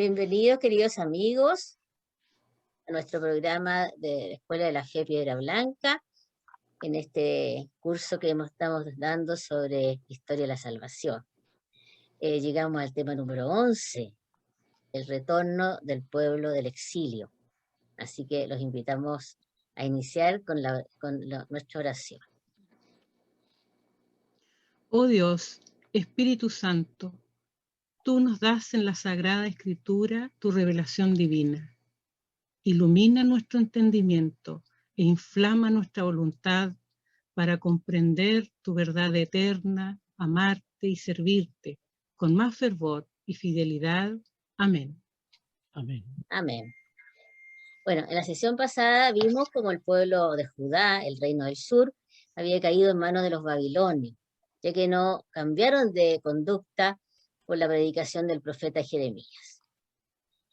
Bienvenidos, queridos amigos, a nuestro programa de la Escuela de la Fe Piedra Blanca, en este curso que estamos dando sobre Historia de la Salvación. Llegamos al tema número 11, el retorno del pueblo del exilio. Así que los invitamos a iniciar con nuestra oración. Oh Dios, Espíritu Santo, tú nos das en la Sagrada Escritura tu revelación divina. Ilumina nuestro entendimiento e inflama nuestra voluntad para comprender tu verdad eterna, amarte y servirte con más fervor y fidelidad. Amén. Amén. Amén. Bueno, en la sesión pasada vimos cómo el pueblo de Judá, el reino del sur, había caído en manos de los babilonios, ya que no cambiaron de conducta por la predicación del profeta Jeremías.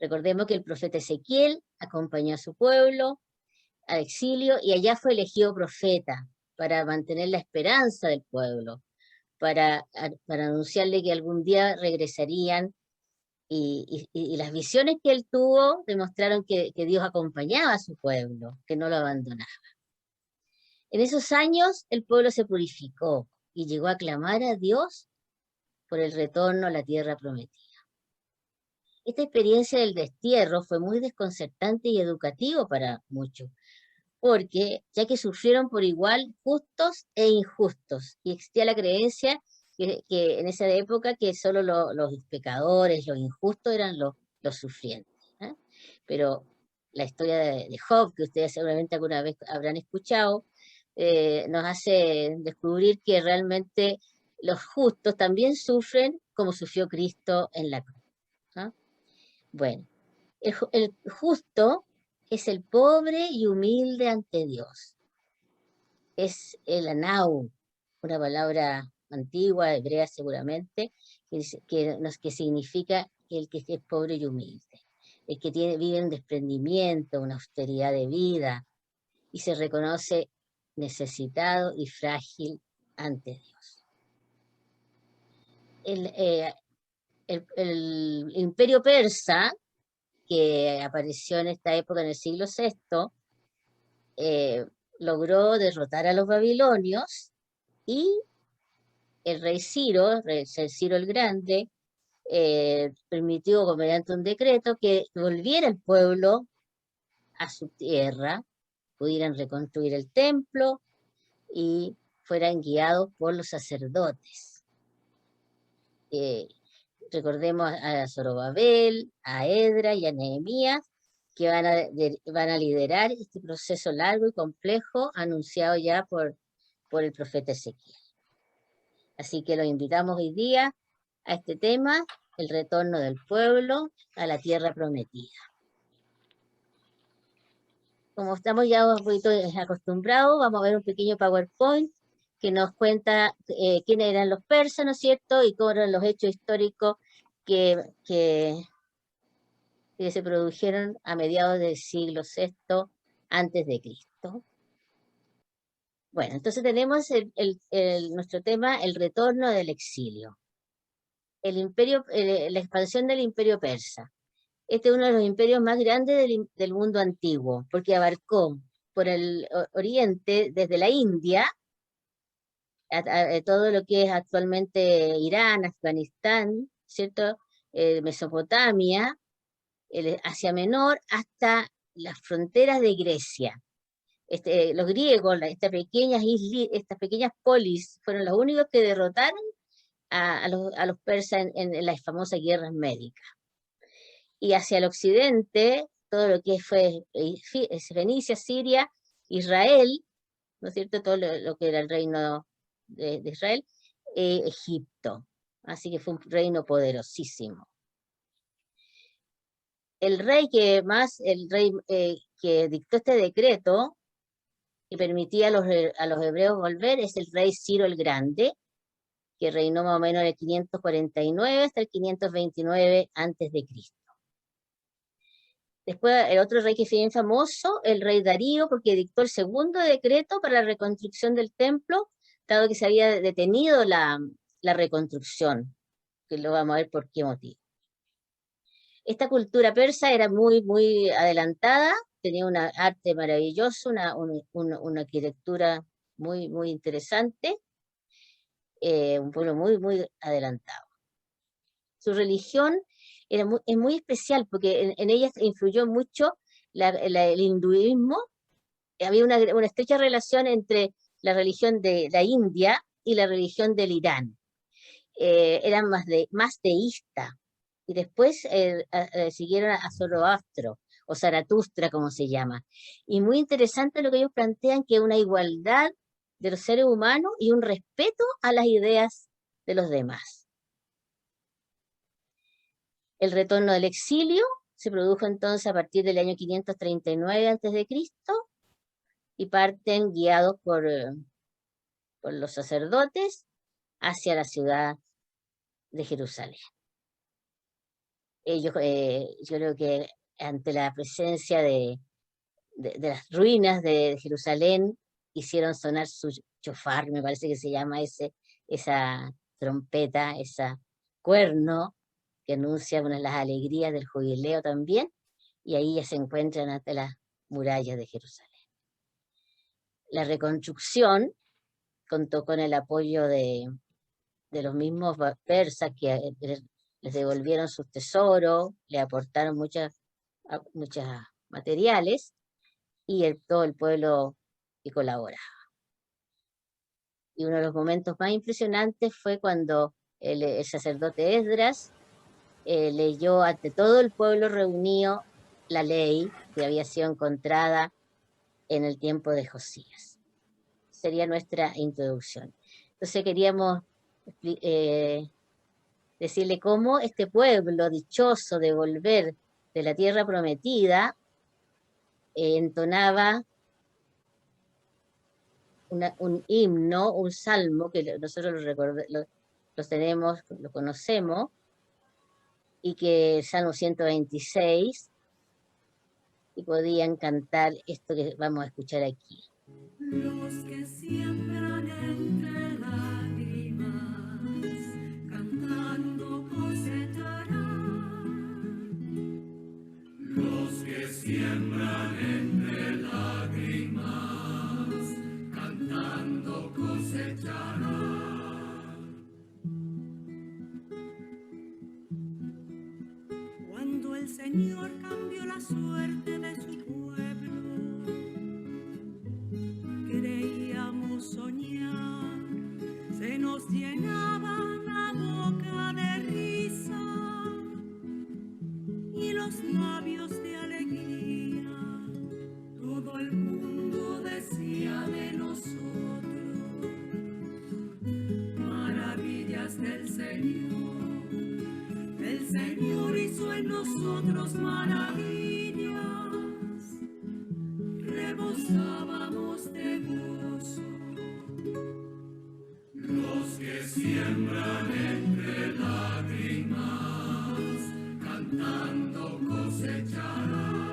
Recordemos que el profeta Ezequiel acompañó a su pueblo al exilio y allá fue elegido profeta para mantener la esperanza del pueblo, para anunciarle que algún día regresarían, y las visiones que él tuvo demostraron que Dios acompañaba a su pueblo, que no lo abandonaba. En esos años el pueblo se purificó y llegó a clamar a Dios por el retorno a la tierra prometida. Esta experiencia del destierro fue muy desconcertante y educativo para muchos, porque ya que sufrieron por igual justos e injustos, y existía la creencia que en esa época que solo los pecadores, los injustos eran los sufrientes. Pero la historia de Job, que ustedes seguramente alguna vez habrán escuchado, nos hace descubrir que realmente los justos también sufren como sufrió Cristo en la cruz. Bueno, el justo es el pobre y humilde ante Dios. Es el anau, una palabra antigua, hebrea seguramente, que significa el que es pobre y humilde, el que vive en desprendimiento, una austeridad de vida, y se reconoce necesitado y frágil ante Dios. El imperio persa, que apareció en esta época en el siglo VI, logró derrotar a los babilonios, y el rey Ciro, Ciro el Grande, permitió mediante un decreto que volviera el pueblo a su tierra, pudieran reconstruir el templo y fueran guiados por los sacerdotes. Recordemos a Zorobabel, a Edra y a Nehemías, que van a liderar este proceso largo y complejo anunciado ya por el profeta Ezequiel. Así que los invitamos hoy día a este tema, el retorno del pueblo a la tierra prometida. Como estamos ya un poquito acostumbrados, vamos a ver un pequeño PowerPoint que nos cuenta quiénes eran los persas, ¿no es cierto?, y cómo eran los hechos históricos que se produjeron a mediados del siglo VI antes de Cristo. Bueno, entonces tenemos nuestro tema, el retorno del exilio. La expansión del imperio persa. Este es uno de los imperios más grandes del mundo antiguo, porque abarcó por el oriente, desde la India, a todo lo que es actualmente Irán, Afganistán, ¿cierto?, Mesopotamia, Asia Menor, hasta las fronteras de Grecia. Los griegos, estas pequeñas polis, fueron los únicos que derrotaron a los persas en las famosas guerras médicas. Y hacia el occidente, todo lo que fue Fenicia, Siria, Israel, ¿no es cierto?, todo lo que era el reino de Israel, Egipto. Así que fue un reino poderosísimo. El rey que dictó este decreto y permitía a los hebreos volver es el rey Ciro el Grande, que reinó más o menos del 549 hasta el 529 a.C. Después, el otro rey que fue bien famoso, el rey Darío, porque dictó el segundo decreto para la reconstrucción del templo, dado que se había detenido la reconstrucción, que lo vamos a ver por qué motivo. Esta cultura persa era muy, muy adelantada, tenía un arte maravilloso, una arquitectura muy, muy interesante, un pueblo muy, muy adelantado. Su religión es muy especial porque en ella influyó mucho el hinduismo. Había una estrecha relación entre la religión de la India y la religión del Irán. Eran más deístas. Y después siguieron a Zoroastro, o Zaratustra, como se llama. Y muy interesante lo que ellos plantean, que es una igualdad de los seres humanos y un respeto a las ideas de los demás. El retorno del exilio se produjo entonces a partir del año 539 a.C. y parten guiados por los sacerdotes hacia la ciudad de Jerusalén. Ellos, yo creo que ante la presencia de las ruinas de Jerusalén, hicieron sonar su chofar, me parece que se llama esa trompeta, esa cuerno, que anuncia una de las alegrías del jubileo también, y ahí ya se encuentran ante las murallas de Jerusalén. La reconstrucción contó con el apoyo de los mismos persas que les devolvieron sus tesoros, le aportaron muchos materiales, y todo el pueblo que colaboraba. Y uno de los momentos más impresionantes fue cuando el sacerdote Esdras leyó ante todo el pueblo reunido la ley que había sido encontrada en el tiempo de Josías. Sería nuestra introducción. Entonces queríamos decirle cómo este pueblo dichoso de volver de la tierra prometida entonaba un himno, un salmo, que nosotros los tenemos, lo conocemos, y que es Salmo 126, y podían cantar esto que vamos a escuchar aquí. Los que siembran entre lágrimas, cantando cosecharán. Los que siembran entre lágrimas, cantando cosecharán. Cuando el Señor cambió la suerte de su pueblo, creíamos soñar, se nos llenaba la boca de risa y los labios de alegría. Todo el mundo decía de nosotros, maravillas del Señor. El Señor hizo en nosotros maravillas, rebosábamos de gozo. Los que siembran entre lágrimas, cantando cosecharán.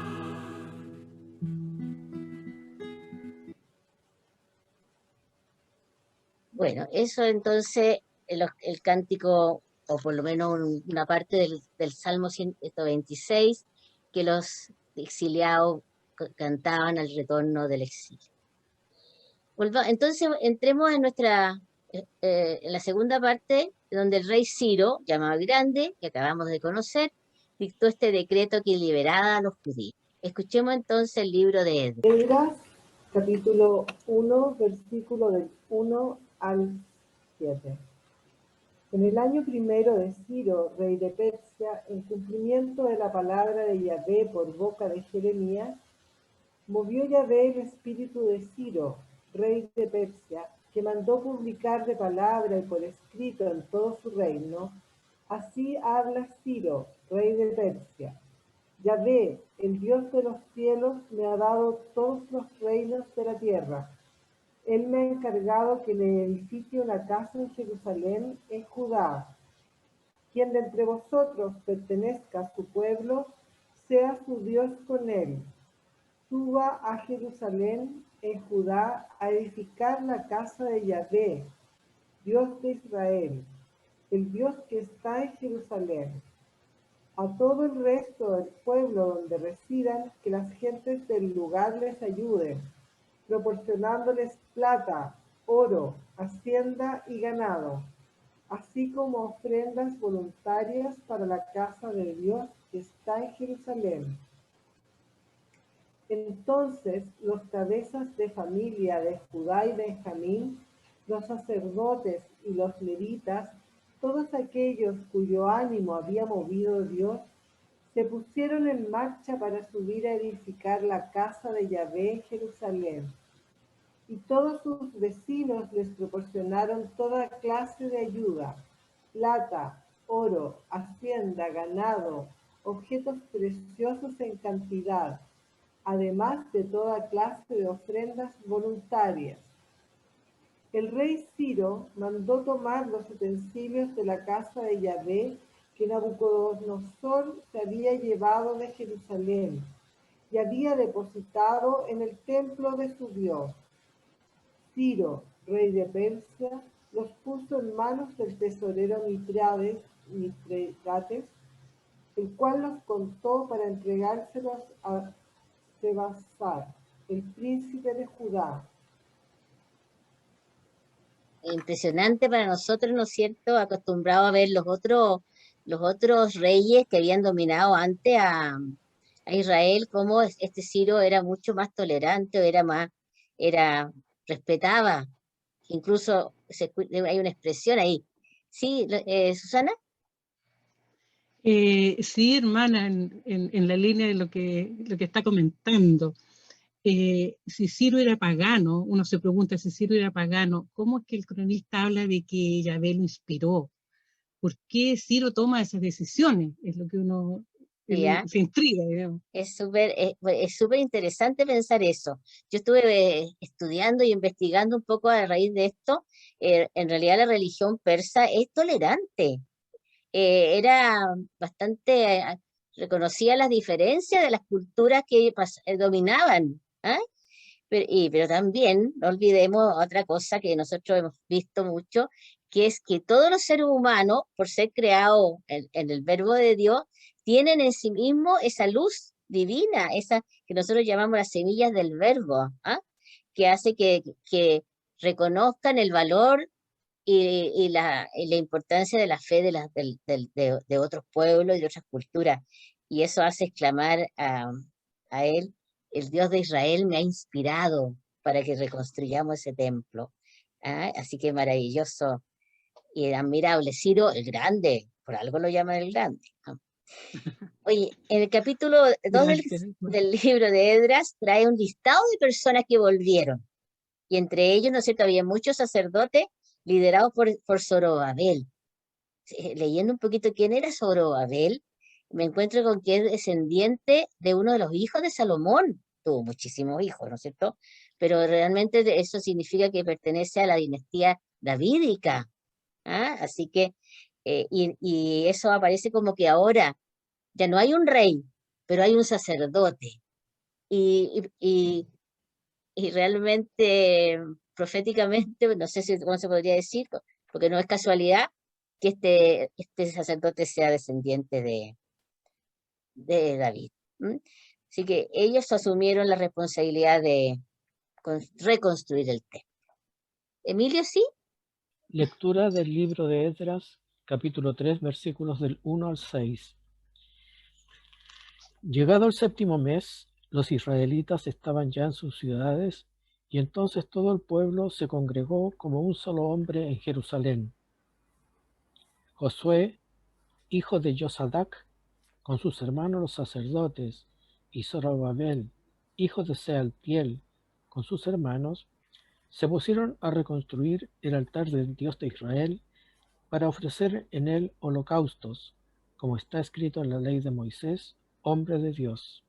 Bueno, eso entonces, el cántico, o por lo menos una parte del Salmo 126, que los exiliados cantaban al retorno del exilio. Entonces entremos en en la segunda parte, donde el rey Ciro, llamado el Grande, que acabamos de conocer, dictó este decreto que liberaba a los judíos. Escuchemos entonces el libro de Esdras. Esdras, capítulo 1, versículo del 1 al 7. En el año primero de Ciro, rey de Persia, en cumplimiento de la palabra de Yahvé por boca de Jeremías, movió Yahvé el espíritu de Ciro, rey de Persia, que mandó publicar de palabra y por escrito en todo su reino: así habla Ciro, rey de Persia. Yahvé, el Dios de los cielos, me ha dado todos los reinos de la tierra. Él me ha encargado que le edifique una casa en Jerusalén, en Judá. Quien de entre vosotros pertenezca a su pueblo, sea su Dios con él. Suba a Jerusalén, en Judá, a edificar la casa de Yahvé, Dios de Israel, el Dios que está en Jerusalén. a todo el resto del pueblo donde residan, que las gentes del lugar les ayuden, proporcionándoles plata, oro, hacienda y ganado, así como ofrendas voluntarias para la casa de Dios que está en Jerusalén. Entonces los cabezas de familia de Judá y Benjamín, los sacerdotes y los levitas, todos aquellos cuyo ánimo había movido Dios, se pusieron en marcha para subir a edificar la casa de Yahvé en Jerusalén. Y todos sus vecinos les proporcionaron toda clase de ayuda: plata, oro, hacienda, ganado, objetos preciosos en cantidad, además de toda clase de ofrendas voluntarias. El rey Ciro mandó tomar los utensilios de la casa de Yahvé que Nabucodonosor se había llevado de Jerusalén y había depositado en el templo de su Dios. Ciro, rey de Persia, los puso en manos del tesorero Mitridates, el cual los contó para entregárselos a Sebasar, el príncipe de Judá. Impresionante para nosotros, ¿no es cierto? Acostumbrado a ver los otros reyes que habían dominado antes a Israel, cómo este Ciro era mucho más tolerante, era, respetaba, incluso hay una expresión ahí. Sí, Susana. Sí, hermana, en la línea de lo que está comentando. Si Ciro era pagano, uno se pregunta si Ciro era pagano, ¿cómo es que el cronista habla de que Yahvé lo inspiró? ¿Por qué Ciro toma esas decisiones? Es lo que uno se intriga, digamos. Es súper interesante pensar eso. Yo estuve estudiando y investigando un poco a raíz de esto. En realidad la religión persa es tolerante. Era bastante, reconocía las diferencias de las culturas que dominaban. ¿Ah? Pero también no olvidemos otra cosa que nosotros hemos visto mucho, que es que todos los seres humanos, por ser creados en el verbo de Dios, tienen en sí mismo esa luz divina, esa que nosotros llamamos las semillas del verbo, ¿ah? Que hace que reconozcan el valor y la importancia de la fe de otros pueblos y de otras culturas. Y eso hace exclamar a él: el Dios de Israel me ha inspirado para que reconstruyamos ese templo. ¿Ah? Así que maravilloso y admirable. Ciro el Grande, por algo lo llaman el Grande, ¿no? Oye, en el capítulo 2 del libro de Esdras trae un listado de personas que volvieron. Y entre ellos, ¿no es cierto?, había muchos sacerdotes liderados por Zorobabel. Leyendo un poquito quién era Zorobabel, me encuentro con que es descendiente de uno de los hijos de Salomón. Tuvo muchísimos hijos, ¿no es cierto? Pero realmente eso significa que pertenece a la dinastía davídica. ¿Ah? Así que, y eso aparece como que ahora ya no hay un rey, pero hay un sacerdote. Y realmente, proféticamente, no sé cómo se podría decir, porque no es casualidad que este sacerdote sea descendiente de David. ¿M? Así que ellos asumieron la responsabilidad de reconstruir el templo. Emilio, ¿sí? Lectura del libro de Esdras, capítulo 3, versículos del 1 al 6. Llegado el séptimo mes, los israelitas estaban ya en sus ciudades, y entonces todo el pueblo se congregó como un solo hombre en Jerusalén. Josué, hijo de Josadac, con sus hermanos los sacerdotes, y Zorobabel, hijo de Sealtiel, con sus hermanos, se pusieron a reconstruir el altar del Dios de Israel para ofrecer en él holocaustos, como está escrito en la ley de Moisés, hombre de Dios.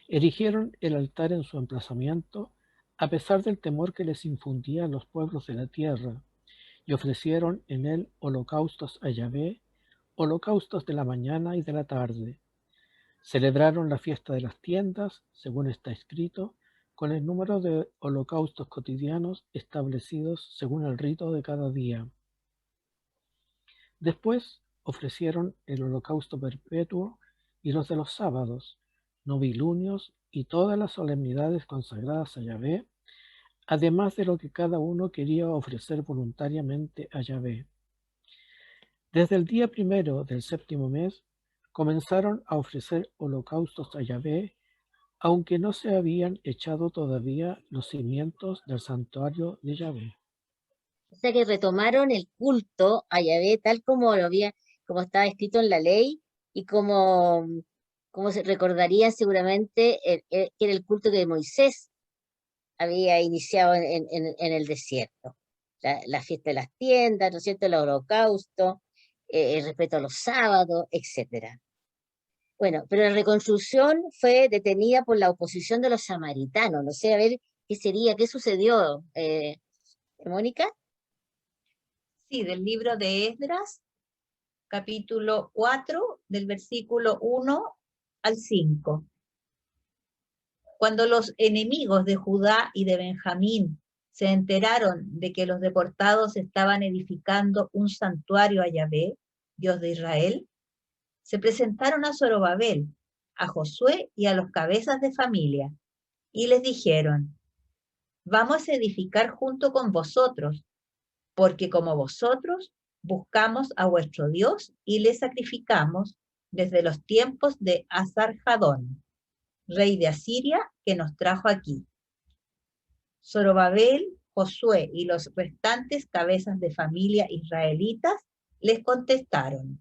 Erigieron el altar en su emplazamiento, a pesar del temor que les infundían los pueblos de la tierra, y ofrecieron en él holocaustos a Yahvé, holocaustos de la mañana y de la tarde. Celebraron la fiesta de las tiendas, según está escrito, con el número de holocaustos cotidianos establecidos según el rito de cada día. Después ofrecieron el holocausto perpetuo y los de los sábados, novilunios y todas las solemnidades consagradas a Yahvé, además de lo que cada uno quería ofrecer voluntariamente a Yahvé. Desde el día primero del séptimo mes comenzaron a ofrecer holocaustos a Yahvé, aunque no se habían echado todavía los cimientos del santuario de Yahvé. O sea que retomaron el culto a Yahvé tal como como estaba escrito en la ley y como se recordaría seguramente que era el culto que Moisés había iniciado en el desierto. La fiesta de las tiendas, ¿no es cierto? El holocausto, el respeto a los sábados, etcétera. Bueno, pero la reconstrucción fue detenida por la oposición de los samaritanos. No sé, a ver qué sucedió, Mónica. Sí, del libro de Esdras, capítulo 4, del versículo 1 al 5. Cuando los enemigos de Judá y de Benjamín se enteraron de que los deportados estaban edificando un santuario a Yahvé, Dios de Israel, se presentaron a Zorobabel, a Josué y a los cabezas de familia, y les dijeron: vamos a edificar junto con vosotros, porque como vosotros buscamos a vuestro Dios y le sacrificamos desde los tiempos de Asarjadón, rey de Asiria, que nos trajo aquí. Zorobabel, Josué y los restantes cabezas de familia israelitas les contestaron: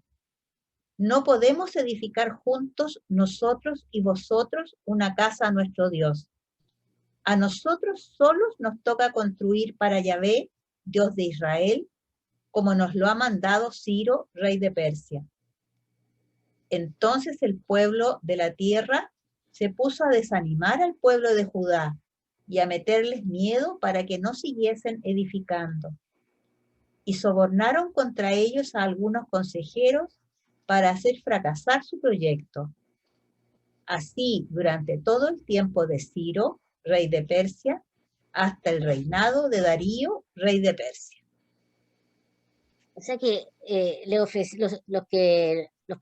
no podemos edificar juntos nosotros y vosotros una casa a nuestro Dios. A nosotros solos nos toca construir para Yahvé, Dios de Israel, como nos lo ha mandado Ciro, rey de Persia. Entonces el pueblo de la tierra se puso a desanimar al pueblo de Judá y a meterles miedo para que no siguiesen edificando. Y sobornaron contra ellos a algunos consejeros para hacer fracasar su proyecto. Así, durante todo el tiempo de Ciro, rey de Persia, hasta el reinado de Darío, rey de Persia. O sea que los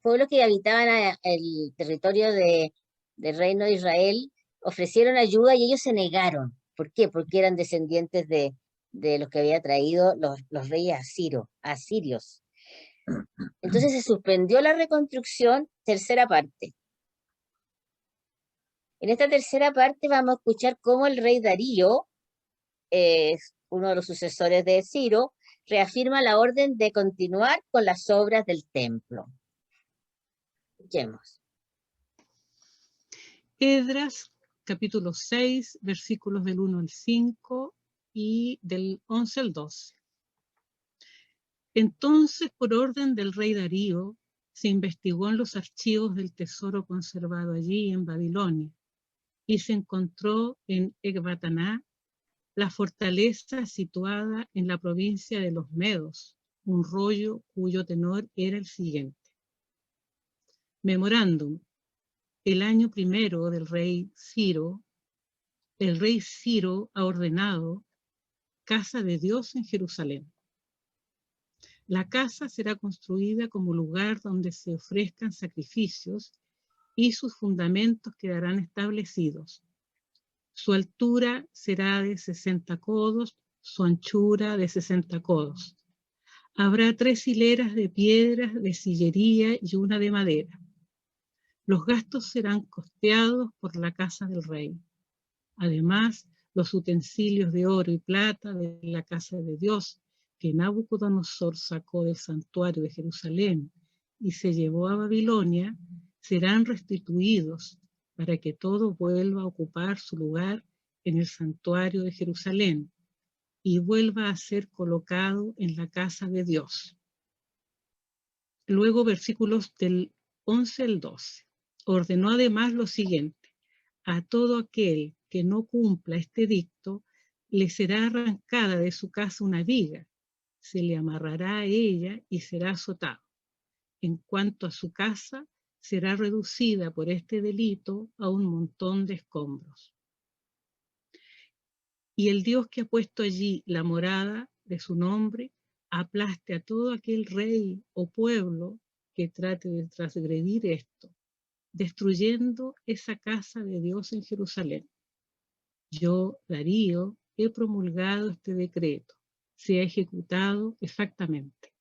pueblos que habitaban el territorio del reino de Israel ofrecieron ayuda y ellos se negaron. ¿Por qué? Porque eran descendientes de los que había traído los reyes asirios. Entonces se suspendió la reconstrucción, tercera parte. En esta tercera parte vamos a escuchar cómo el rey Darío, uno de los sucesores de Ciro, reafirma la orden de continuar con las obras del templo. Escuchemos. Esdras, capítulo 6, versículos del 1 al 5 y del 11 al 12. Entonces, por orden del rey Darío, se investigó en los archivos del tesoro conservado allí en Babilonia y se encontró en Ecbataná, la fortaleza situada en la provincia de los Medos, un rollo cuyo tenor era el siguiente. Memorándum. El año primero del rey Ciro, el rey Ciro ha ordenado casa de Dios en Jerusalén. La casa será construida como lugar donde se ofrezcan sacrificios y sus fundamentos quedarán establecidos. Su altura será de 60 codos, su anchura de 60 codos. Habrá 3 hileras de piedras de sillería y una de madera. Los gastos serán costeados por la casa del rey. Además, los utensilios de oro y plata de la casa de Dios que Nabucodonosor sacó del santuario de Jerusalén y se llevó a Babilonia, serán restituidos para que todo vuelva a ocupar su lugar en el santuario de Jerusalén y vuelva a ser colocado en la casa de Dios. Luego, versículos del 11 al 12. Ordenó además lo siguiente: a todo aquel que no cumpla este edicto, le será arrancada de su casa una viga, se le amarrará a ella y será azotado. En cuanto a su casa, será reducida por este delito a un montón de escombros. Y el Dios que ha puesto allí la morada de su nombre, aplaste a todo aquel rey o pueblo que trate de transgredir esto, destruyendo esa casa de Dios en Jerusalén. Yo, Darío, he promulgado este decreto. Se ha ejecutado exactamente.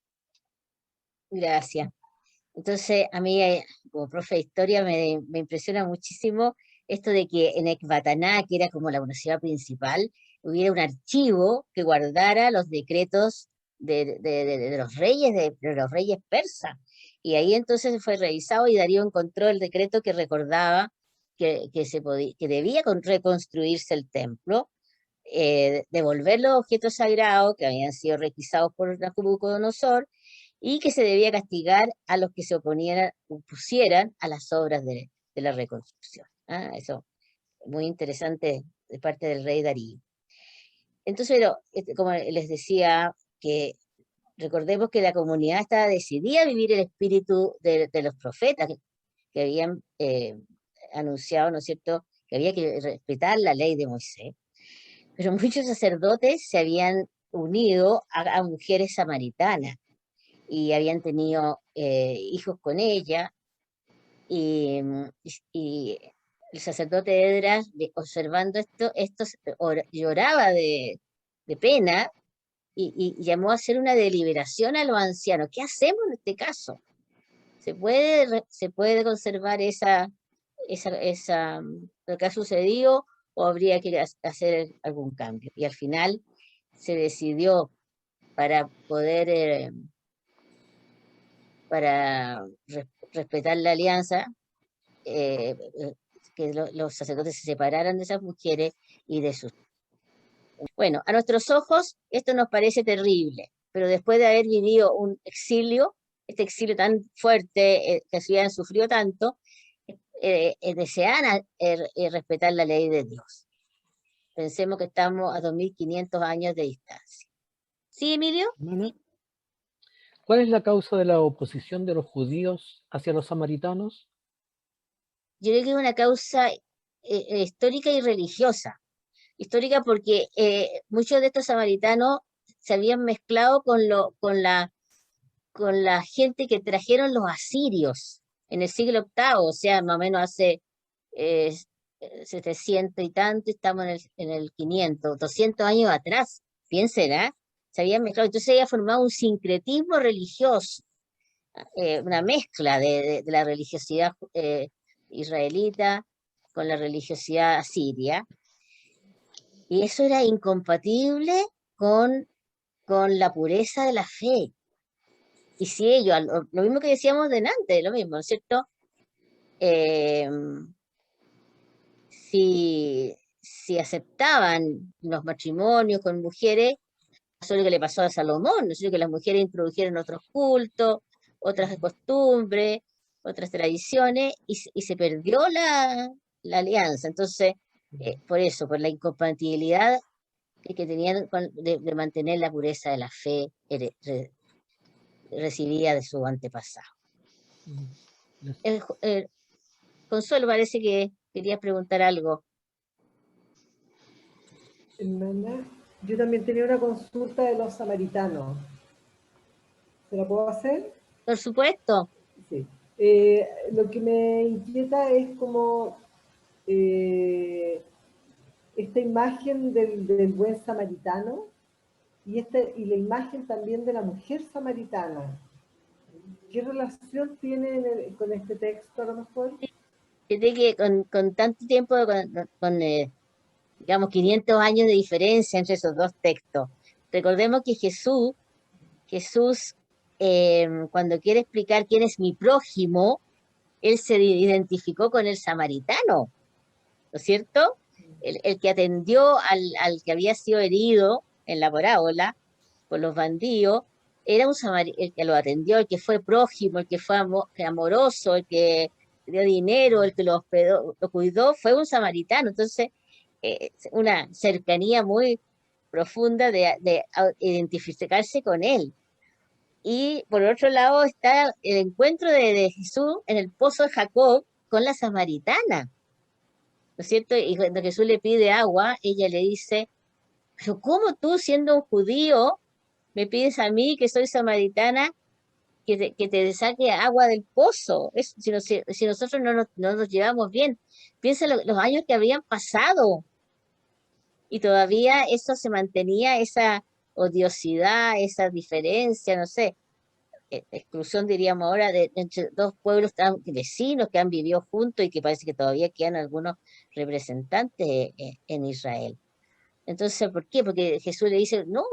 Gracias. Entonces, a mí, como profe de historia, me impresiona muchísimo esto de que en Ecbataná, que era como la universidad principal, hubiera un archivo que guardara los decretos de los reyes, de los reyes persas. Y ahí entonces fue revisado y Darío encontró el decreto que recordaba que debía reconstruirse el templo, devolver los objetos sagrados que habían sido requisados por Nabucodonosor, y que se debía castigar a los que se opusieran a las obras de la reconstrucción. Eso, muy interesante de parte del rey Darío. Entonces, como les decía, que recordemos que la comunidad estaba decidida a vivir el espíritu de los profetas que habían anunciado, ¿no es cierto?, que había que respetar la ley de Moisés. Pero muchos sacerdotes se habían unido a mujeres samaritanas, y habían tenido hijos con ella, y el sacerdote Esdras, observando esto lloraba de pena, y llamó a hacer una deliberación a los ancianos. ¿Qué hacemos en este caso? ¿Se puede conservar lo que ha sucedido, o habría que hacer algún cambio? Y al final se decidió, para poder respetar la alianza, que los sacerdotes se separaran de esas mujeres y de sus... Bueno, a nuestros ojos esto nos parece terrible, pero después de haber vivido un exilio, este exilio tan fuerte, que se habían sufrido tanto, desean respetar la ley de Dios. Pensemos que estamos a 2500 años de distancia. ¿Sí, Emilio? Hermana, ¿cuál es la causa de la oposición de los judíos hacia los samaritanos? Yo creo que es una causa histórica y religiosa. Histórica porque muchos de estos samaritanos se habían mezclado con la gente que trajeron los asirios en el siglo VIII, o sea, más o menos hace 700 y tanto, estamos en el 500, 200 años atrás, piensen, se habían mezclado, entonces se había formado un sincretismo religioso, una mezcla de la religiosidad israelita con la religiosidad asiria, y eso era incompatible con la pureza de la fe. Y si ellos, lo mismo que decíamos delante, lo mismo, ¿no es cierto? Si aceptaban los matrimonios con mujeres, eso es lo que le pasó a Salomón, ¿no es cierto?, que las mujeres introdujeron otros cultos, otras costumbres, otras tradiciones, y se perdió la alianza. Entonces, por eso, por la incompatibilidad que tenían de mantener la pureza de la fe recibida de su antepasado. Consuelo, parece que querías preguntar algo. Hermana, yo también tenía una consulta de los samaritanos. ¿Se la puedo hacer? Por supuesto. Sí. Lo que me inquieta es como esta imagen del buen samaritano y la imagen también de la mujer samaritana. ¿Qué relación tiene con este texto a lo mejor? Fíjate que con tanto tiempo, digamos, 500 años de diferencia entre esos dos textos, recordemos que Jesús, cuando quiere explicar quién es mi prójimo, él se identificó con el samaritano, ¿no es cierto? El que atendió al que había sido herido en la parábola por los bandidos, era un samaritano, el que lo atendió, el que fue prójimo, el que fue amoroso, el que dio dinero, el que lo hospedó, lo cuidó, fue un samaritano. Entonces, una cercanía muy profunda de identificarse con él. Y por otro lado está el encuentro de Jesús en el pozo de Jacob con la samaritana, ¿no es cierto? Y cuando Jesús le pide agua, ella le dice: pero ¿cómo tú, siendo un judío, me pides a mí, que soy samaritana, que te saque agua del pozo. Si nosotros no nos llevamos bien, piensa los años que habían pasado y todavía eso se mantenía, esa odiosidad, esa diferencia, no sé, exclusión diríamos ahora entre dos pueblos tan vecinos que han vivido juntos y que parece que todavía quedan algunos representantes en Israel. Entonces, ¿por qué? Porque Jesús le dice, no,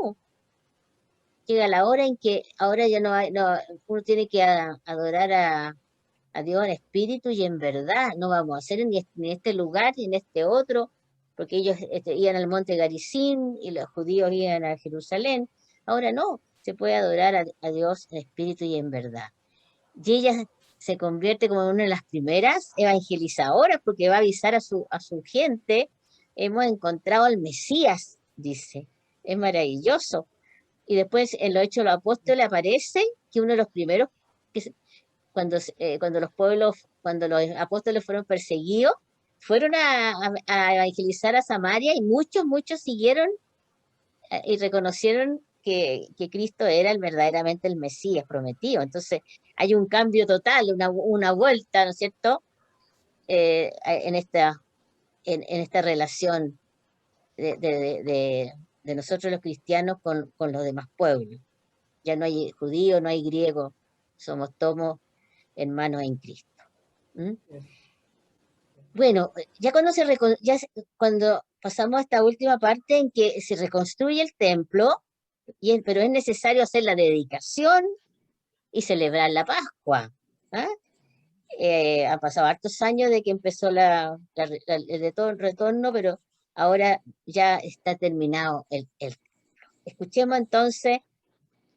llega la hora en que ahora ya no hay, no, uno tiene que adorar a Dios en espíritu y en verdad, no vamos a hacer ni en este lugar ni en este otro, porque ellos iban al monte Garizim y los judíos iban a Jerusalén. Ahora no, se puede adorar a Dios en espíritu y en verdad. Y ella se convierte como una de las primeras evangelizadoras porque va a avisar a su gente, hemos encontrado al Mesías, dice. Es maravilloso. Y después en los Hechos de los Apóstoles aparece que uno de los primeros, cuando cuando los apóstoles fueron perseguidos, fueron a evangelizar a Samaria y muchos siguieron y reconocieron que Cristo era verdaderamente el Mesías prometido. Entonces hay un cambio total, una vuelta, ¿no es cierto?, en esta relación de nosotros los cristianos con los demás pueblos. Ya no hay judío, no hay griego, somos todos hermanos en Cristo. ¿Mm? Bueno, ya cuando pasamos a esta última parte en que se reconstruye el templo, pero es necesario hacer la dedicación y celebrar la Pascua. ¿Ah? Han pasado hartos años de que empezó el retorno, pero ahora ya está terminado el templo. Escuchemos entonces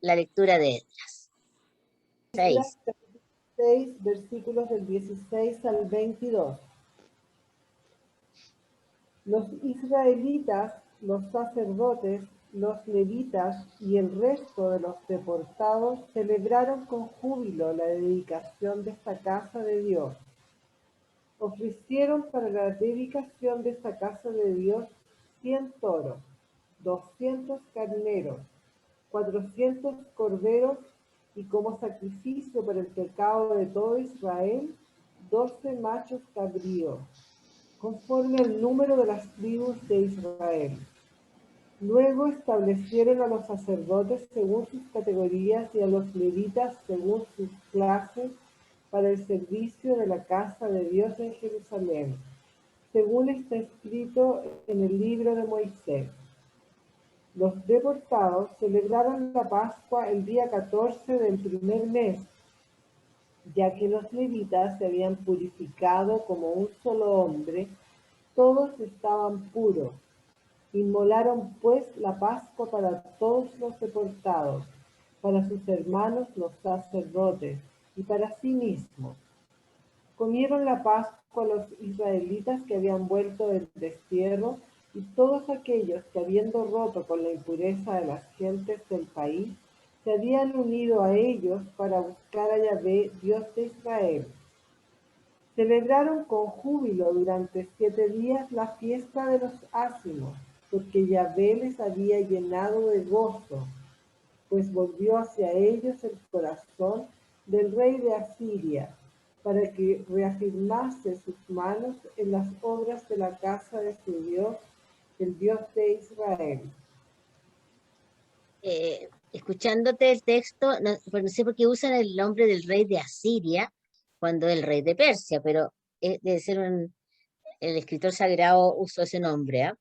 la lectura de Esdras. 6. 6, versículos del 16 al 22. Los israelitas, los sacerdotes, los levitas y el resto de los deportados celebraron con júbilo la dedicación de esta casa de Dios. Ofrecieron para la dedicación de esta casa de Dios 100 toros, 200 carneros, 400 corderos y como sacrificio por el pecado de todo Israel, 12 machos cabríos, conforme al número de las tribus de Israel. Luego establecieron a los sacerdotes según sus categorías y a los levitas según sus clases para el servicio de la casa de Dios en Jerusalén, según está escrito en el libro de Moisés. Los deportados celebraron la Pascua el día 14 del primer mes, ya que los levitas se habían purificado como un solo hombre, todos estaban puros. Inmolaron pues la Pascua para todos los deportados, para sus hermanos los sacerdotes y para sí mismos. Comieron la Pascua los israelitas que habían vuelto del destierro y todos aquellos que, habiendo roto con la impureza de las gentes del país, se habían unido a ellos para buscar a Yahvé, Dios de Israel. Celebraron con júbilo durante 7 días la fiesta de los ázimos, porque Yahvé les había llenado de gozo, pues volvió hacia ellos el corazón del rey de Asiria, para que reafirmase sus manos en las obras de la casa de su Dios, el Dios de Israel. Escuchándote el texto, no sé por qué usan el nombre del rey de Asiria cuando es el rey de Persia, pero debe ser el escritor sagrado usó ese nombre. ¿Eh?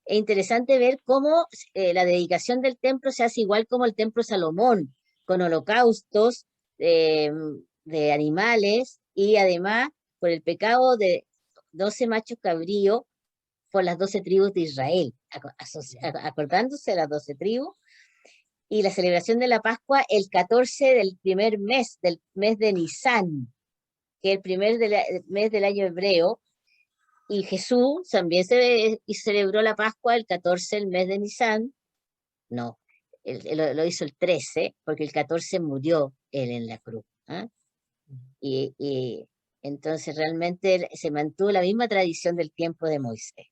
Es interesante ver cómo la dedicación del templo se hace igual como el templo Salomón, con holocaustos de animales y además por el pecado de 12 machos cabríos por las 12 tribus de Israel, acordándose de las 12 tribus, y la celebración de la Pascua el 14 del primer mes, del mes de Nisan, que es el primer mes del año hebreo, y Jesús también celebró la Pascua el 14 del mes de Nisan, no, lo hizo el 13, porque el 14 murió él en la cruz. ¿Eh? Y entonces realmente se mantuvo la misma tradición del tiempo de Moisés.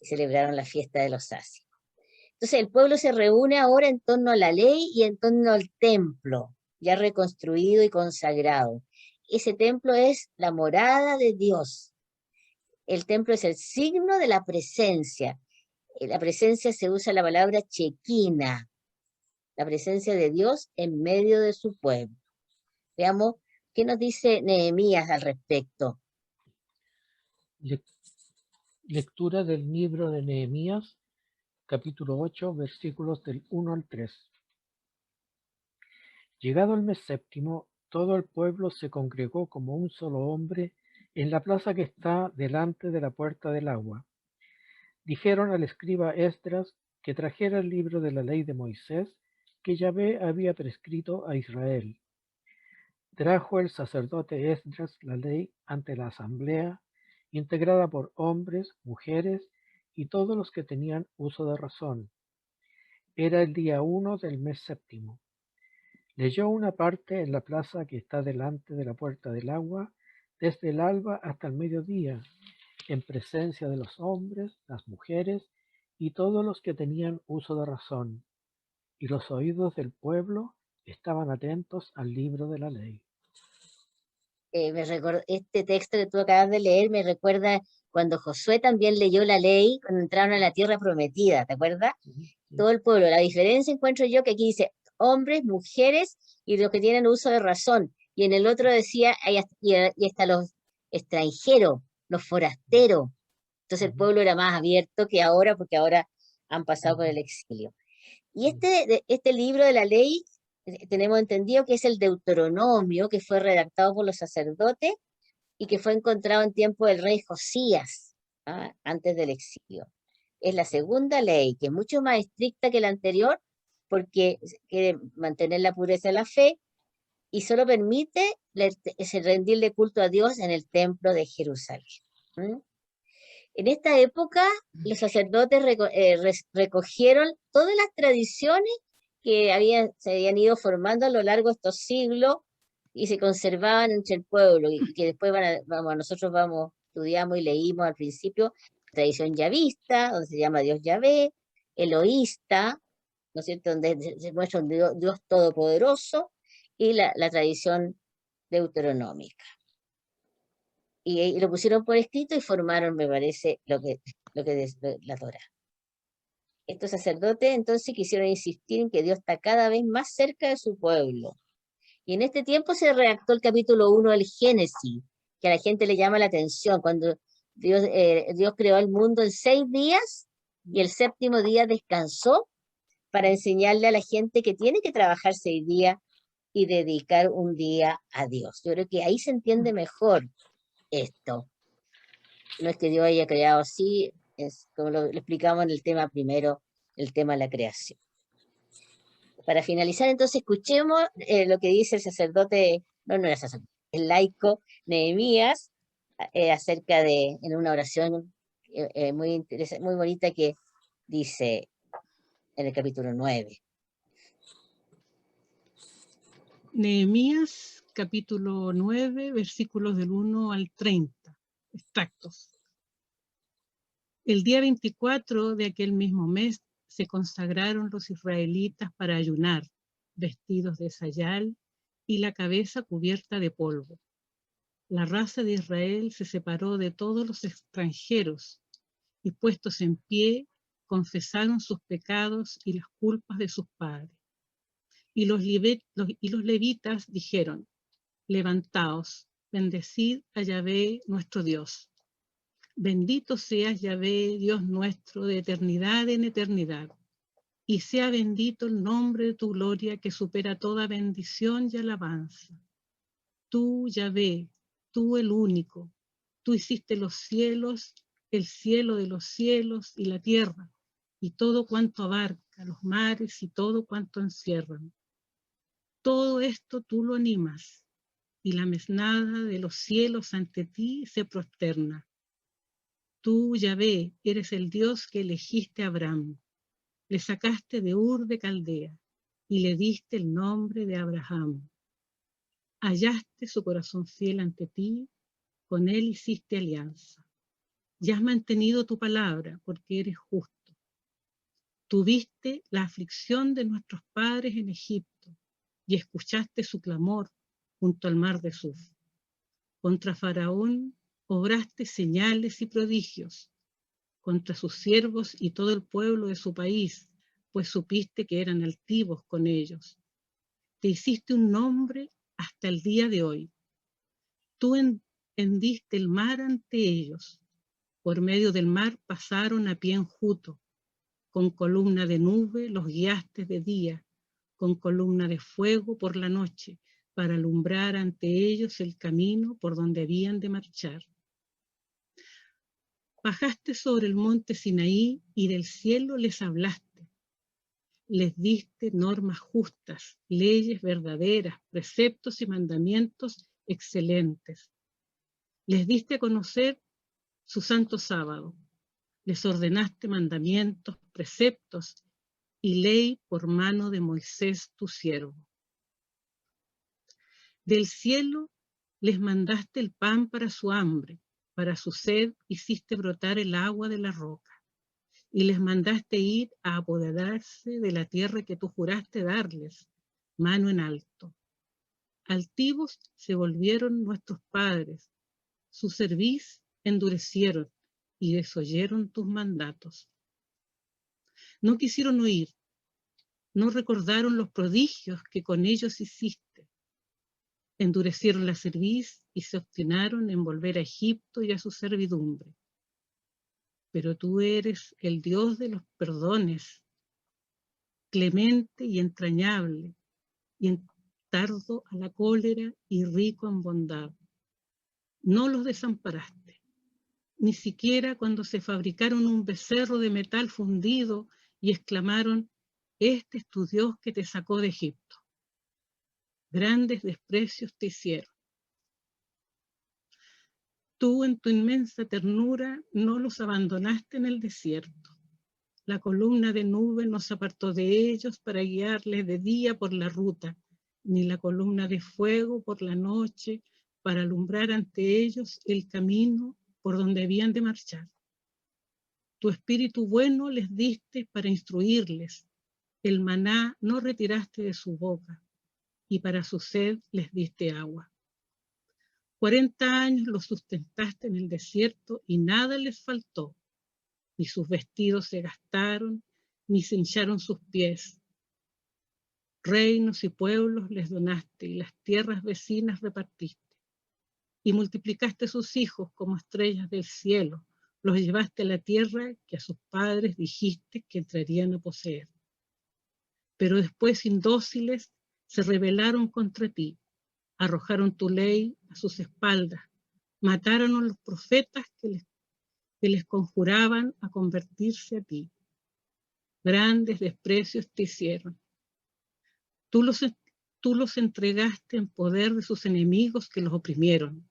Celebraron la fiesta de los ázimos. Entonces el pueblo se reúne ahora en torno a la ley y en torno al templo, ya reconstruido y consagrado. Ese templo es la morada de Dios. El templo es el signo de la presencia. En la presencia se usa la palabra chequina, la presencia de Dios en medio de su pueblo. Veamos qué nos dice Nehemías al respecto. Lectura del libro de Nehemías, capítulo 8, versículos del 1 al 3. Llegado el mes séptimo, todo el pueblo se congregó como un solo hombre en la plaza que está delante de la puerta del agua. Dijeron al escriba Esdras que trajera el libro de la ley de Moisés que Yahvé había prescrito a Israel. Trajo el sacerdote Esdras la ley ante la asamblea, integrada por hombres, mujeres y todos los que tenían uso de razón. Era el día 1 del mes séptimo. Leyó una parte en la plaza que está delante de la puerta del agua, desde el alba hasta el mediodía, en presencia de los hombres, las mujeres y todos los que tenían uso de razón. Y los oídos del pueblo estaban atentos al libro de la ley. Este texto que tú acabas de leer me recuerda cuando Josué también leyó la ley, cuando entraron a la tierra prometida, ¿te acuerdas? Todo el pueblo. La diferencia encuentro yo que aquí dice hombres, mujeres y los que tienen uso de razón. Y en el otro decía, y hasta los extranjeros, los forasteros. Entonces el pueblo era más abierto que ahora, porque ahora han pasado por el exilio. Y este libro de la ley, tenemos entendido que es el Deuteronomio, que fue redactado por los sacerdotes y que fue encontrado en tiempo del rey Josías, antes del exilio. Es la segunda ley, que es mucho más estricta que la anterior, porque quiere mantener la pureza de la fe y solo permite rendirle culto a Dios en el templo de Jerusalén. En esta época, los sacerdotes recogieron todas las tradiciones que se habían ido formando a lo largo de estos siglos y se conservaban entre el pueblo, y que después nosotros estudiamos y leímos al principio tradición yavista, donde se llama Dios Yahvé, eloísta, ¿no es cierto?, donde se muestra un Dios todopoderoso, y la tradición deuteronómica. Y lo pusieron por escrito y formaron, me parece, lo que la Torá. Estos sacerdotes entonces quisieron insistir en que Dios está cada vez más cerca de su pueblo. Y en este tiempo se redactó el capítulo 1 del Génesis, que a la gente le llama la atención, cuando Dios creó el mundo en 6 días y el séptimo día descansó para enseñarle a la gente que tiene que trabajar 6 días y dedicar un día a Dios. Yo creo que ahí se entiende mejor esto. No es que Dios haya creado así, es como lo explicamos en el tema primero, el tema de la creación. Para finalizar, entonces, escuchemos lo que dice el sacerdote, no era sacerdote, el laico Nehemías, en una oración muy interesante, muy bonita, que dice en el capítulo 9. Nehemías, capítulo 9, versículos del 1 al 30, extractos. El día 24 de aquel mismo mes se consagraron los israelitas para ayunar, vestidos de sayal y la cabeza cubierta de polvo. La raza de Israel se separó de todos los extranjeros y, puestos en pie, confesaron sus pecados y las culpas de sus padres. Y los levitas dijeron: levantaos, bendecid a Yahvé nuestro Dios. Bendito seas, Yahvé, Dios nuestro, de eternidad en eternidad. Y sea bendito el nombre de tu gloria, que supera toda bendición y alabanza. Tú, Yahvé, tú el único, tú hiciste los cielos, el cielo de los cielos y la tierra, y todo cuanto abarca, los mares y todo cuanto encierran. Todo esto tú lo animas, y la mesnada de los cielos ante ti se prosterna. Tú, Yahvé, eres el Dios que elegiste a Abraham. Le sacaste de Ur de Caldea y le diste el nombre de Abraham. Hallaste su corazón fiel ante ti, con él hiciste alianza. Y has mantenido tu palabra porque eres justo. Tuviste la aflicción de nuestros padres en Egipto y escuchaste su clamor junto al mar de Suf. Contra Faraón obraste señales y prodigios, contra sus siervos y todo el pueblo de su país, pues supiste que eran altivos con ellos. Te hiciste un nombre hasta el día de hoy. Tú hendiste el mar ante ellos. Por medio del mar pasaron a pie enjuto. Con columna de nube los guiaste de día, con columna de fuego por la noche, para alumbrar ante ellos el camino por donde habían de marchar. Bajaste sobre el monte Sinaí y del cielo les hablaste. Les diste normas justas, leyes verdaderas, preceptos y mandamientos excelentes. Les diste a conocer su santo sábado. Les ordenaste mandamientos, preceptos y ley por mano de Moisés tu siervo. Del cielo les mandaste el pan para su hambre, para su sed hiciste brotar el agua de la roca, y les mandaste ir a apoderarse de la tierra que tú juraste darles, mano en alto. Altivos se volvieron nuestros padres, su cerviz endurecieron y desoyeron tus mandatos. No quisieron oír, no recordaron los prodigios que con ellos hiciste. Endurecieron la cerviz y se obstinaron en volver a Egipto y a su servidumbre. Pero tú eres el Dios de los perdones, clemente y entrañable, y tardo a la cólera y rico en bondad. No los desamparaste, ni siquiera cuando se fabricaron un becerro de metal fundido y exclamaron: este es tu Dios que te sacó de Egipto. Grandes desprecios te hicieron. Tú en tu inmensa ternura no los abandonaste en el desierto. La columna de nube no se apartó de ellos para guiarles de día por la ruta, ni la columna de fuego por la noche para alumbrar ante ellos el camino por donde habían de marchar. Tu espíritu bueno les diste para instruirles. El maná no retiraste de su boca, y para su sed les diste agua. 40 años los sustentaste en el desierto y nada les faltó. Ni sus vestidos se gastaron, ni se hincharon sus pies. Reinos y pueblos les donaste y las tierras vecinas repartiste. Y multiplicaste sus hijos como estrellas del cielo. Los llevaste a la tierra que a sus padres dijiste que entrarían a poseer. Pero después, indóciles, se rebelaron contra ti. Arrojaron tu ley a sus espaldas. Mataron a los profetas que les conjuraban a convertirse a ti. Grandes desprecios te hicieron. Tú los entregaste en poder de sus enemigos que los oprimieron.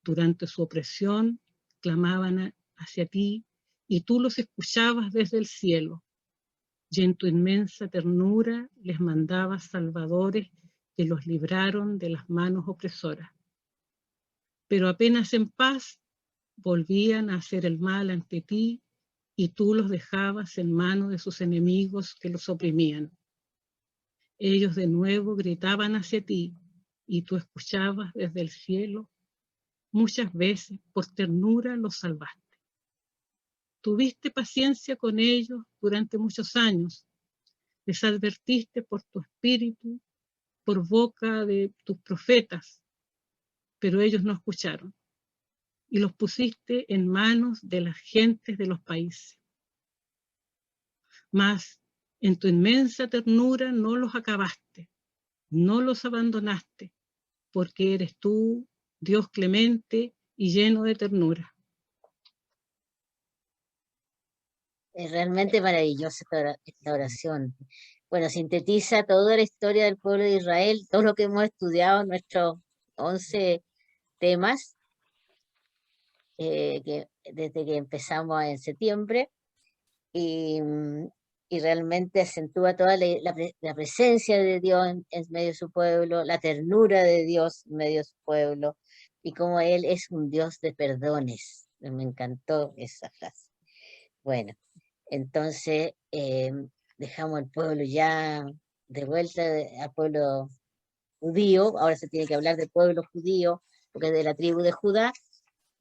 Durante su opresión clamaban hacia ti y tú los escuchabas desde el cielo. Y en tu inmensa ternura les mandabas salvadores que los libraron de las manos opresoras. Pero apenas en paz volvían a hacer el mal ante ti y tú los dejabas en manos de sus enemigos que los oprimían. Ellos de nuevo gritaban hacia ti y tú escuchabas desde el cielo. Muchas veces por ternura los salvaste. Tuviste paciencia con ellos durante muchos años. Les advertiste por tu espíritu, por boca de tus profetas, pero ellos no escucharon. Y los pusiste en manos de las gentes de los países. Mas en tu inmensa ternura no los acabaste, no los abandonaste, porque eres tú, Dios clemente y lleno de ternura. Es realmente maravillosa esta oración. Bueno, sintetiza toda la historia del pueblo de Israel, todo lo que hemos estudiado en nuestros 11 temas, desde que empezamos en septiembre, y realmente acentúa toda la presencia de Dios en medio de su pueblo, la ternura de Dios en medio de su pueblo, y cómo Él es un Dios de perdones. Me encantó esa frase. Bueno, Entonces, dejamos al pueblo ya de vuelta al pueblo judío, ahora se tiene que hablar del pueblo judío, porque es de la tribu de Judá,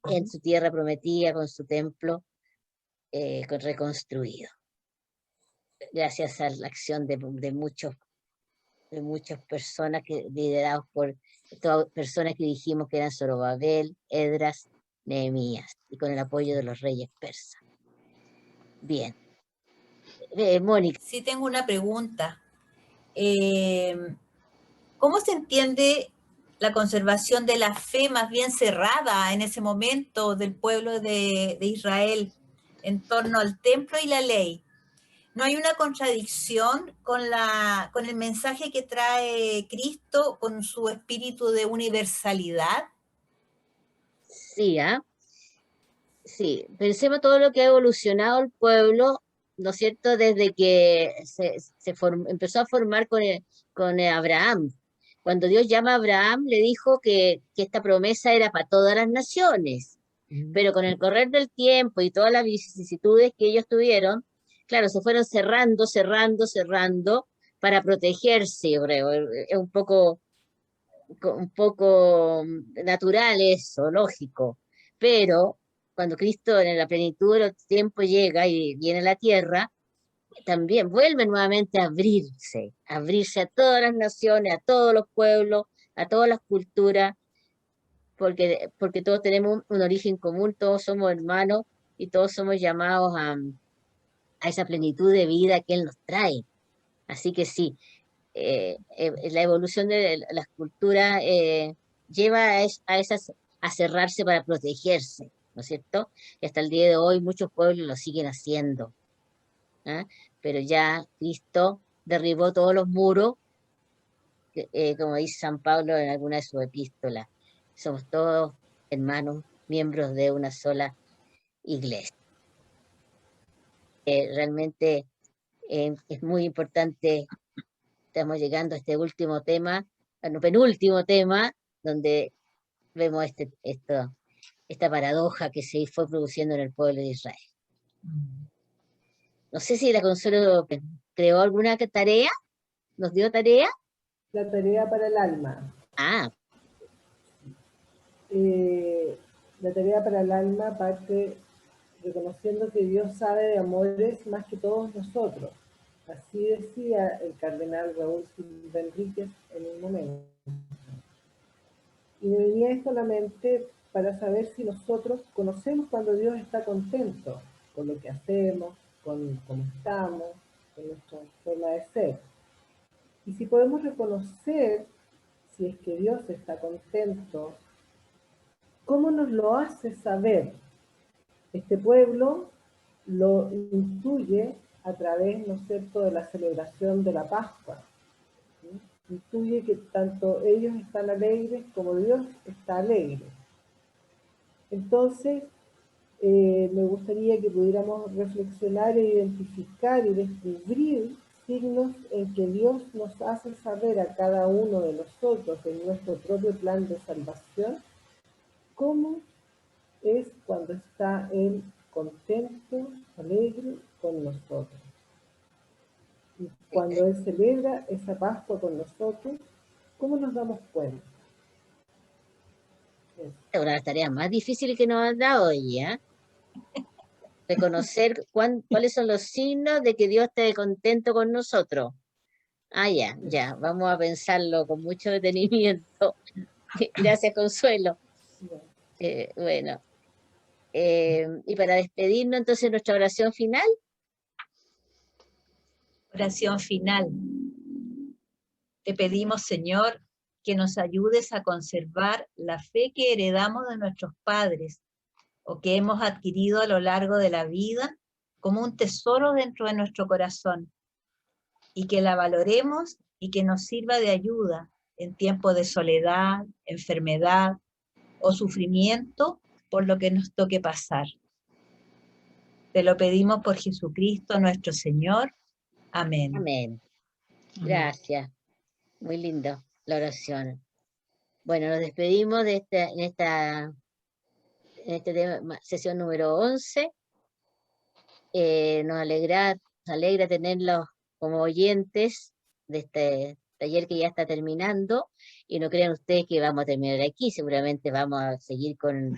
en su tierra prometida, con su templo reconstruido, gracias a la acción de muchas personas liderados por todas personas que dijimos que eran Zorobabel, Edras, Nehemías, y con el apoyo de los reyes persas. Bien. Mónica. Sí, tengo una pregunta. ¿Cómo se entiende la conservación de la fe más bien cerrada en ese momento del pueblo de Israel en torno al templo y la ley? ¿No hay una contradicción con el mensaje que trae Cristo con su espíritu de universalidad? Sí, sí, pensemos todo lo que ha evolucionado el pueblo, ¿no es cierto?, desde que empezó a formar con Abraham. Cuando Dios llama a Abraham, le dijo que esta promesa era para todas las naciones, pero con el correr del tiempo y todas las vicisitudes que ellos tuvieron, claro, se fueron cerrando para protegerse, yo creo. Es un poco natural eso, lógico, pero cuando Cristo en la plenitud de los tiempos llega y viene a la tierra, también vuelve nuevamente a abrirse a todas las naciones, a todos los pueblos, a todas las culturas, porque todos tenemos un origen común, todos somos hermanos y todos somos llamados a esa plenitud de vida que Él nos trae. Así que sí, la evolución de las culturas lleva a cerrarse para protegerse, ¿no es cierto? Y hasta el día de hoy muchos pueblos lo siguen haciendo, ¿ah? Pero ya Cristo derribó todos los muros, como dice San Pablo en alguna de sus epístolas. Somos todos hermanos, miembros de una sola iglesia. Realmente es muy importante. Estamos llegando a este último tema, bueno, penúltimo tema, donde vemos esta paradoja que se fue produciendo en el pueblo de Israel. No sé si la Consuelo creó alguna tarea, nos dio tarea. La tarea para el alma. La tarea para el alma parte reconociendo que Dios sabe de amores más que todos nosotros. Así decía el cardenal Raúl Silva Enríquez en un momento. Y me venía esto a la mente para saber si nosotros conocemos cuando Dios está contento con lo que hacemos, con cómo estamos, con nuestra forma de ser. Y si podemos reconocer si es que Dios está contento, ¿cómo nos lo hace saber? Este pueblo lo intuye a través, ¿no es cierto?, de la celebración de la Pascua. ¿Sí? Intuye que tanto ellos están alegres como Dios está alegre. Entonces, me gustaría que pudiéramos reflexionar e identificar y descubrir signos en que Dios nos hace saber a cada uno de nosotros en nuestro propio plan de salvación cómo es cuando está Él contento, alegre con nosotros. Y cuando Él celebra esa Pascua con nosotros, ¿cómo nos damos cuenta? Es una de las tareas más difíciles que nos han dado hoy, ¿eh? Reconocer cuáles son los signos de que Dios esté contento con nosotros. Ya, vamos a pensarlo con mucho detenimiento. Gracias, Consuelo. Bueno, y para despedirnos, entonces, nuestra oración final. Oración final. Te pedimos, Señor, que nos ayudes a conservar la fe que heredamos de nuestros padres o que hemos adquirido a lo largo de la vida como un tesoro dentro de nuestro corazón, y que la valoremos y que nos sirva de ayuda en tiempos de soledad, enfermedad o sufrimiento por lo que nos toque pasar. Te lo pedimos por Jesucristo nuestro Señor. Amén. Amén. Gracias. Muy lindo la oración. Bueno, nos despedimos de en esta sesión número 11. Nos alegra tenerlos como oyentes de este taller que ya está terminando, y no crean ustedes que vamos a terminar aquí, seguramente vamos a seguir con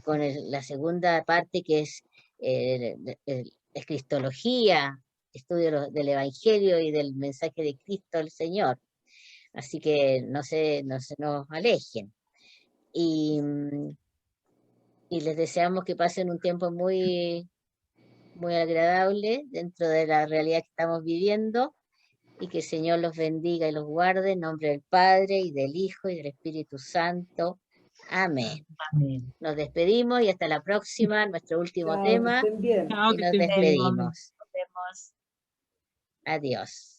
la segunda parte, que es es Cristología, estudio del Evangelio y del mensaje de Cristo el Señor. Así que no se nos alejen. Y les deseamos que pasen un tiempo muy, muy agradable dentro de la realidad que estamos viviendo, y que el Señor los bendiga y los guarde en nombre del Padre y del Hijo y del Espíritu Santo. Amén. Amén. Nos despedimos y hasta la próxima, nuestro último Chao, que tema, estén bien. Chao, y que nos estén bien. despedimos. Nos vemos. Adiós.